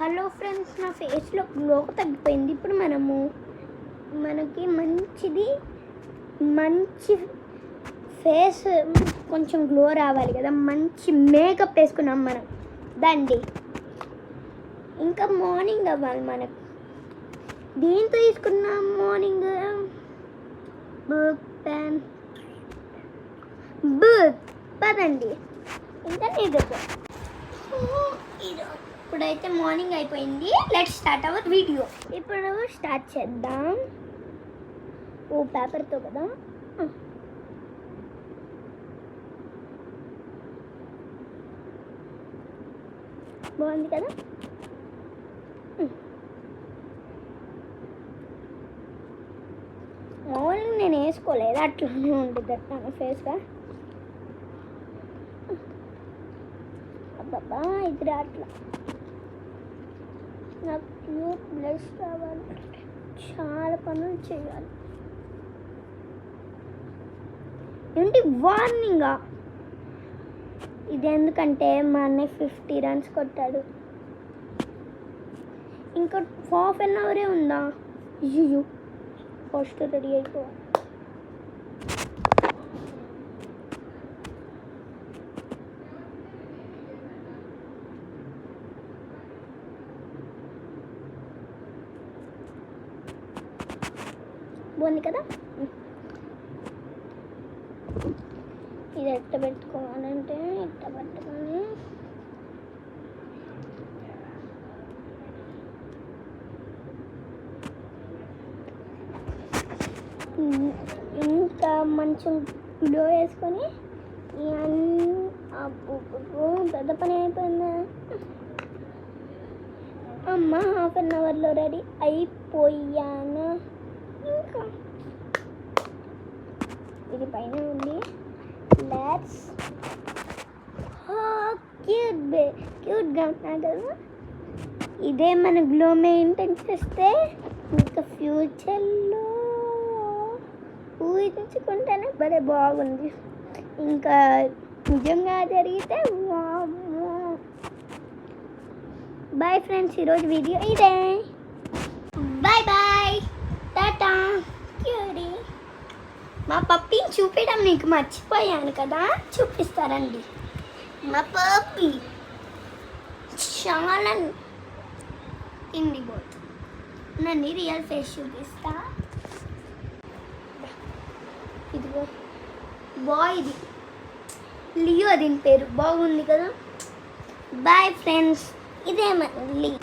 Hello friends, నా ఫేస్లో glow తగ్గిపోయింది. ఇప్పుడు మనకి మంచి ఫేస్ కొంచెం గ్లో రావాలి కదా, మంచి మేకప్ వేసుకున్నాం మనం దండి. ఇంకా మార్నింగ్ అవ్వాలి మనకు. దీంతో తీసుకున్నాం మార్నింగ్ బుక్ పదండి. ఇంకా నిద్రపో. ఇప్పుడైతే మార్నింగ్ అయిపోయింది. Let's start our video. ఇప్పుడు స్టార్ట్ చేద్దాం. పేపర్తో కదా. బాగుంది కదా. మామూలుగా నేను వేసుకోలేదు, అట్లానే ఉంటుంది నా ఫేస్గా. అబ్బబ్బా, ఇది అట్లా నాకు క్యూట్ బ్లష్ కావాలి. చాలా పనులు చేయాలి. ఏంటి వార్నింగా? ఇది ఎందుకంటే మా అన్నయ్య 50 runs కొట్టాడు. ఇంకా హాఫ్ అన్ అవరే ఉందా? అయ్యో, ఫస్ట్ రెడీ అయిపో. బాగుంది కదా. ఇది ఎట్ట పెట్టుకోవాలంటే ఎట్ట పట్టుకొని ఇంకా మంచం గ్లో వేసుకొని పెద్ద పని అయిపోయిందా అమ్మ. హాఫ్ అన్ అవర్లో రెడీ అయిపోయాను. ఇంకా ఇది పైన ఉంది. లెట్స్ క్యూట్గా ఉన్నా కదా. ఇదే మన గ్లో మెయింటైన్ చేస్తే ఇంకా ఫ్యూచర్లో ఊహించుకుంటేనే భలే బాగుంది. ఇంకా నిజంగా జరిగితే వామ్మో. బాయ్ ఫ్రెండ్స్, ఈరోజు వీడియో ఇదే. బాయ్ బాయ్, టాటా. క్యూరీ, మా పప్పిని చూపించడం నీకు మర్చిపోయాను కదా, చూపిస్తారండి. మా పప్పి చాలా ఇండిపోతు. నన్ను రియల్ ఫేస్ చూపిస్తా. ఇదిగో బాయ్, ఇది లియో, దీని పేరు. బాగుంది కదా. బాయ్ ఫ్రెండ్స్, ఇదే మళ్ళీ.